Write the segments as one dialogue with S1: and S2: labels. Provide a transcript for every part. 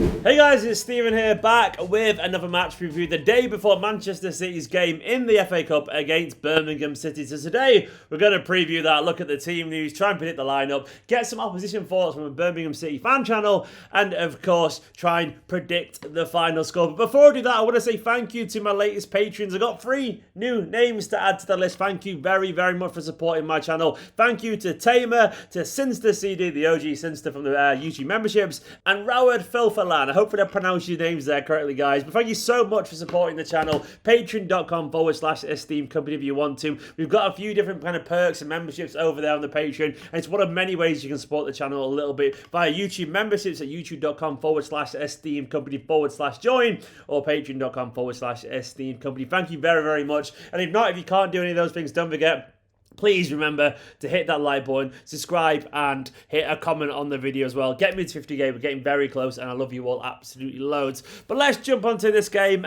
S1: Hey guys, it's Steven here, back with another match review the day before Manchester City's game in the FA Cup against Birmingham City. So today, we're going to preview that, look at the team news, try and predict the lineup, get some opposition thoughts from a Birmingham City fan channel, and of course, try and predict the final score. But before I do that, I want to say thank you to my latest patrons. I got 3 new names to add to the list. Thank you very, very much for supporting my channel. Thank you to Tamer, to Sinster CD, the OG Sinster from the YouTube memberships, and Roward Filferlan. Hopefully I pronounced your names there correctly, guys. But thank you so much for supporting the channel. Patreon.com/Esteemed Company if you want to. We've got a few different kind of perks and memberships over there on the Patreon. And it's one of many ways you can support the channel a little bit via YouTube memberships at youtube.com/Esteemed Company/join or patreon.com/Esteemed Company. Thank you very, very much. And if not, if you can't do any of those things, don't forget, please remember to hit that like button, subscribe, and hit a comment on the video as well. Get me to 50k. We're getting very close, and I love you all absolutely loads. But let's jump onto this game.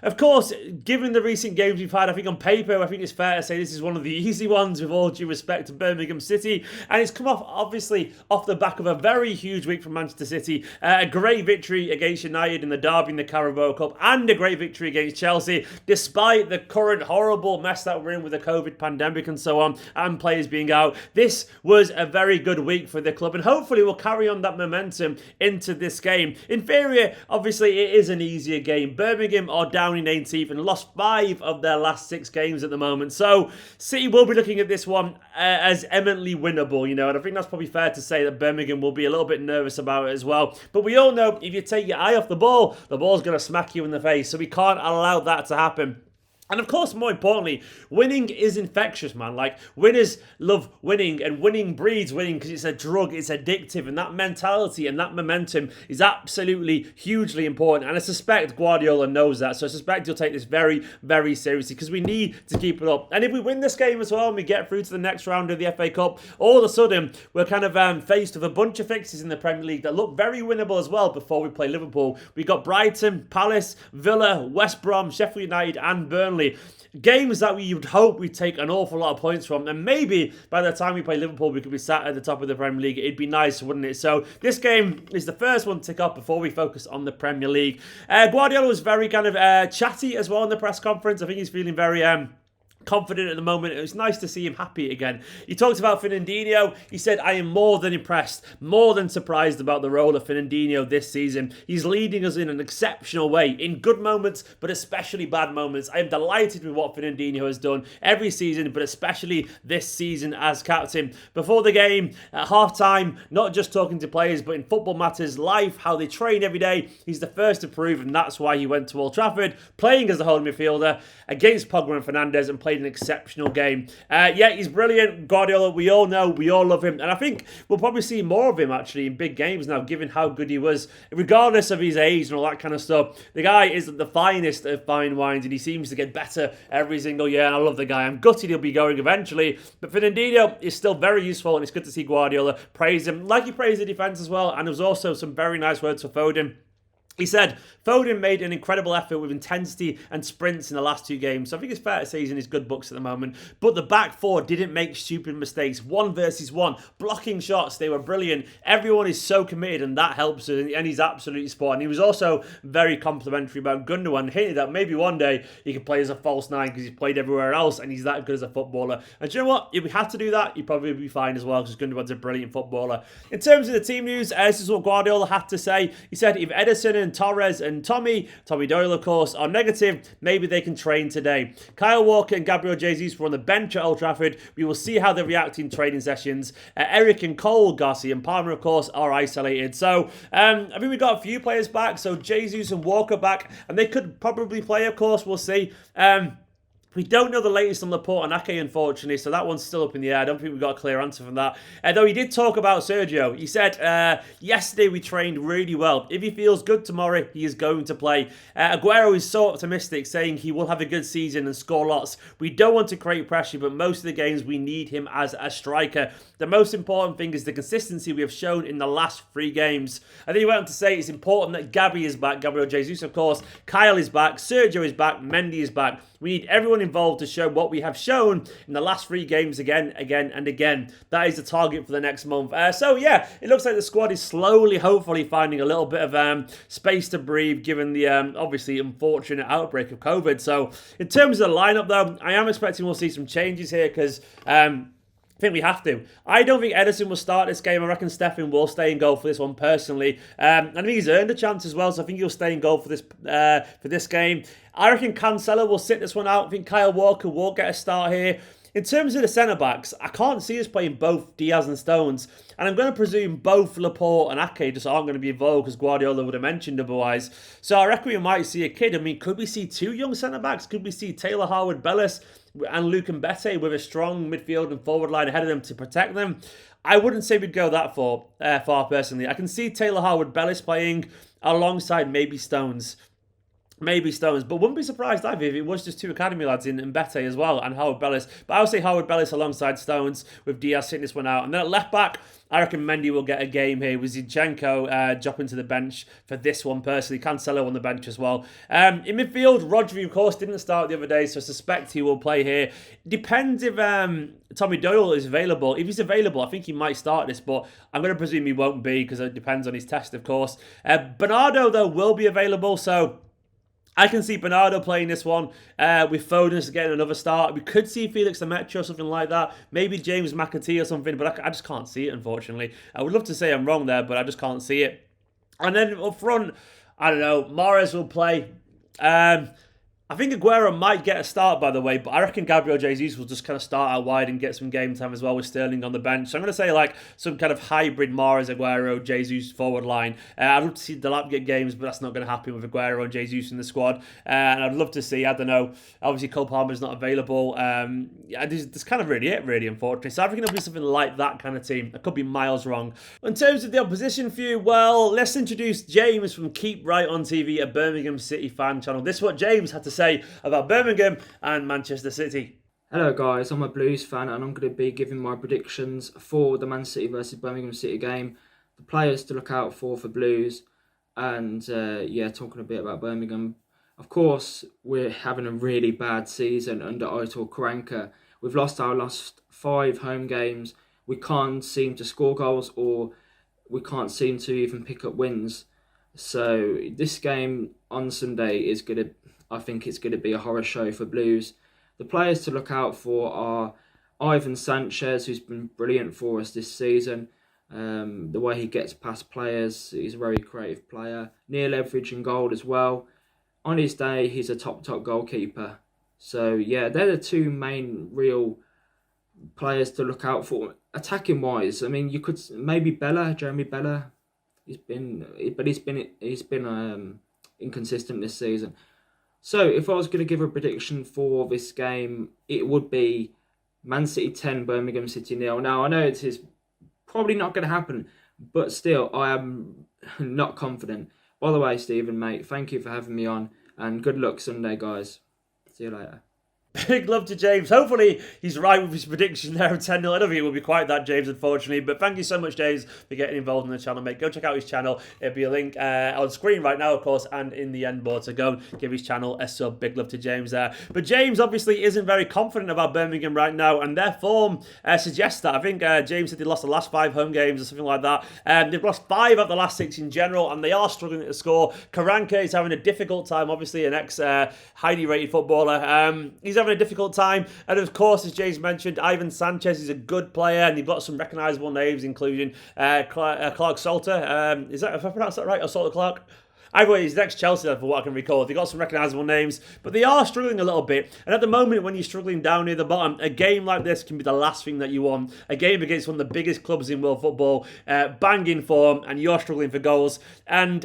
S1: Of course, given the recent games we've had, I think on paper, I think it's fair to say this is one of the easy ones, with all due respect to Birmingham City. And it's come off, obviously, off the back of a very huge week from Manchester City. A great victory against United in the derby in the Carabao Cup, and a great victory against Chelsea, despite the current horrible mess that we're in with the COVID pandemic and so on, and players being out. This was a very good week for the club, and hopefully we'll carry on that momentum into this game. In theory, obviously, it is an easier game. Birmingham are down in 18th and lost 5 of their last 6 games at the moment, so City will be looking at this one as eminently winnable, you know, and I think that's probably fair to say that Birmingham will be a little bit nervous about it as well. But we all know if you take your eye off the ball's going to smack you in the face, so we can't allow that to happen. And of course, more importantly, winning is infectious, man. Like, winners love winning, and winning breeds winning because it's a drug, it's addictive, and that mentality and that momentum is absolutely hugely important. And I suspect Guardiola knows that, so I suspect he'll take this very, very seriously because we need to keep it up. And if we win this game as well and we get through to the next round of the FA Cup, all of a sudden, we're kind of faced with a bunch of fixes in the Premier League that look very winnable as well before we play Liverpool. We got Brighton, Palace, Villa, West Brom, Sheffield United, and Burnley. Games that we would hope we'd take an awful lot of points from, and maybe by the time we play Liverpool we could be sat at the top of the Premier League. It'd be nice, wouldn't it? So this game is the first one to tick off before we focus on the Premier League. Guardiola was very kind of chatty as well in the press conference. I think he's feeling very confident at the moment. It was nice to see him happy again. He talked about Fernandinho. He said, I am more than impressed, more than surprised about the role of Fernandinho this season. He's leading us in an exceptional way, in good moments, but especially bad moments. I am delighted with what Fernandinho has done every season, but especially this season as captain. Before the game, at half-time, not just talking to players, but in football matters, life, how they train every day, he's the first to prove, and that's why he went to Old Trafford, playing as a holding midfielder against Pogba and Fernandes, and played an exceptional game. Yeah, he's brilliant. Guardiola, we all know, we all love him, and I think we'll probably see more of him actually in big games now, given how good he was, regardless of his age and all that kind of stuff. The guy is the finest of fine wines, and he seems to get better every single year, and I love the guy. I'm gutted he'll be going eventually, but Fernandinho is still very useful, and it's good to see Guardiola praise him, like he praised the defence as well. And there was also some very nice words for Foden. He said, Foden made an incredible effort with intensity and sprints in the last 2 games. So I think it's fair to say he's in his good books at the moment. But the back 4 didn't make stupid mistakes. 1 versus 1. Blocking shots, they were brilliant. Everyone is so committed, and that helps us. And he's absolutely spot on. He was also very complimentary about Gundogan, hinted that maybe one day he could play as a false 9 because he's played everywhere else and he's that good as a footballer. And do you know what? If we had to do that, he'd probably be fine as well because Gundogan's a brilliant footballer. In terms of the team news, this is what Guardiola had to say. He said, if Ederson and Torres and Tommy Doyle, of course, are negative, maybe they can train today. Kyle Walker and Gabriel Jesus were on the bench at Old Trafford. We will see how they react in training sessions. Eric and Cole, Garcia and Palmer, of course, are isolated. So, I think we've got a few players back. So, Jesus and Walker back, and they could probably play, of course. We'll see. We don't know the latest on Laporte and Ake, unfortunately, so that one's still up in the air. I don't think we've got a clear answer from that. Though he did talk about Sergio. He said, yesterday we trained really well. If he feels good tomorrow, he is going to play. Aguero is so optimistic, saying he will have a good season and score lots. We don't want to create pressure, but most of the games we need him as a striker. The most important thing is the consistency we have shown in the last 3 games. And then he went on to say it's important that Gabby is back, Gabriel Jesus, of course. Kyle is back, Sergio is back, Mendy is back. We need everyone everyone involved to show what we have shown in the last 3 games again and again. That is the target for the next month. So yeah, it looks like the squad is slowly, hopefully, finding a little bit of space to breathe, given the obviously unfortunate outbreak of COVID. So in terms of the lineup, though, I am expecting we'll see some changes here because I think we have to. I don't think Ederson will start this game. I reckon Stefan will stay in goal for this one personally. I think he's earned a chance as well, so I think he'll stay in goal for this game. I reckon Cancelo will sit this one out. I think Kyle Walker will get a start here. In terms of the centre-backs, I can't see us playing both Diaz and Stones. And I'm going to presume both Laporte and Ake just aren't going to be involved because Guardiola would have mentioned otherwise. So I reckon we might see a kid. I mean, could we see 2 young centre-backs? Could we see Taylor Harwood-Bellis and Luke Mbete with a strong midfield and forward line ahead of them to protect them? I wouldn't say we'd go that far personally. I can see Taylor Harwood-Bellis playing alongside maybe Stones. But wouldn't be surprised either if it was just 2 academy lads in Mbete as well and Howard-Bellis. But I would say Howard-Bellis alongside Stones with Diaz sitting this one out. And then at left back, I reckon Mendy will get a game here with Zinchenko dropping to the bench for this one personally. Cancelo on the bench as well. In midfield, Rodri, of course, didn't start the other day, so I suspect he will play here. Depends if Tommy Doyle is available. If he's available, I think he might start this, but I'm going to presume he won't be because it depends on his test, of course. Bernardo, though, will be available, so I can see Bernardo playing this one with Foden getting another start. We could see Felix Lemaitre or something like that. Maybe James McAtee or something, but I just can't see it, unfortunately. I would love to say I'm wrong there, but I just can't see it. And then up front, I don't know, Mahrez will play. I think Aguero might get a start, by the way, but I reckon Gabriel Jesus will just kind of start out wide and get some game time as well with Sterling on the bench. So I'm going to say like some kind of hybrid Mahrez, Aguero, Jesus forward line. I'd love to see Delap get games, but that's not going to happen with Aguero and Jesus in the squad. And I'd love to see, I don't know, obviously Cole Palmer's not available. That's kind of really it, really, unfortunately. So I reckon it'll be something like that kind of team. I could be miles wrong. In terms of the opposition view, well, let's introduce James from Keep Right on TV, a Birmingham City fan channel. This is what James had to say about Birmingham and Manchester City.
S2: Hello guys, I'm a Blues fan and I'm going to be giving my predictions for the Man City versus Birmingham City game, the players to look out for Blues, and talking a bit about Birmingham. Of course, we're having a really bad season under Aitor Karanka. We've lost our last 5 home games. We can't seem to score goals, or we can't seem to even pick up wins. So this game on Sunday I think it's going to be a horror show for Blues. The players to look out for are Ivan Sanchez, who's been brilliant for us this season. The way he gets past players, he's a very creative player. Near leverage in goal as well. On his day, he's a top goalkeeper. So yeah, they're the 2 main real players to look out for. Attacking wise, I mean, you could maybe Jeremy Bella. He's been inconsistent this season. So, if I was going to give a prediction for this game, it would be Man City 10, Birmingham City 0. Now, I know it is probably not going to happen, but still, I am not confident. By the way, Stephen, mate, thank you for having me on, and good luck Sunday, guys. See you later.
S1: Big love to James. Hopefully he's right with his prediction there of 10-0. I don't think it will be quite that, James, unfortunately. But thank you so much, James, for getting involved in the channel, mate. Go check out his channel. It'll be a link on screen right now, of course, and in the end board. So go give his channel a sub. Big love to James there. But James obviously isn't very confident about Birmingham right now, and their form suggests that. I think James said they lost the last 5 home games or something like that. They've lost 5 out of the last 6 in general, and they are struggling to score. Karanka is having a difficult time, obviously an highly rated footballer. He's having a difficult time. And of course, as James mentioned, Ivan Sanchez is a good player, and you've got some recognisable names, including Clark Salter. Is that, if I pronounce that right, or Salter Clark? Either way, he's next Chelsea, for what I can recall. They've got some recognisable names, but they are struggling a little bit. And at the moment, when you're struggling down near the bottom, a game like this can be the last thing that you want. A game against one of the biggest clubs in world football, banging form, and you're struggling for goals. And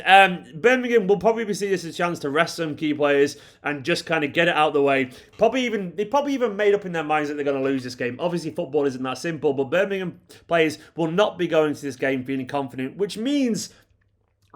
S1: Birmingham will probably see this as a chance to rest some key players and just kind of get it out of the way. They probably even made up in their minds that they're going to lose this game. Obviously, football isn't that simple, but Birmingham players will not be going to this game feeling confident, which means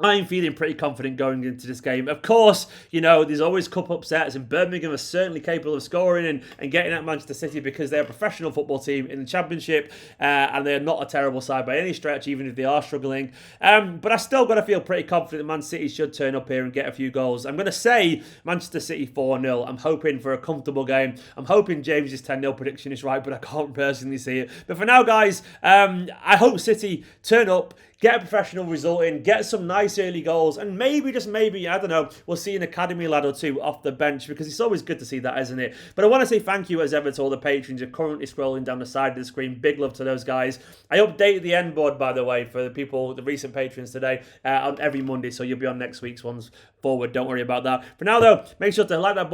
S1: I'm feeling pretty confident going into this game. Of course, you know, there's always cup upsets, and Birmingham are certainly capable of scoring and getting at Manchester City because they're a professional football team in the Championship, and they're not a terrible side by any stretch, even if they are struggling. But I still got to feel pretty confident that Man City should turn up here and get a few goals. I'm going to say Manchester City 4-0. I'm hoping for a comfortable game. I'm hoping James's 10-0 prediction is right, but I can't personally see it. But for now, guys, I hope City turn up, get a professional result in, get some nice early goals, and maybe, just maybe, I don't know, we'll see an academy lad or two off the bench, because it's always good to see that, isn't it? But I want to say thank you as ever to all the patrons who are currently scrolling down the side of the screen. Big love to those guys. I update the end board, by the way, for the people, the recent patrons today, on every Monday, so you'll be on next week's ones forward. Don't worry about that. For now, though, make sure to like that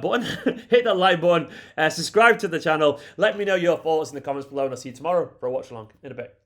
S1: button, hit that like button, subscribe to the channel. Let me know your thoughts in the comments below, and I'll see you tomorrow for a watch along in a bit.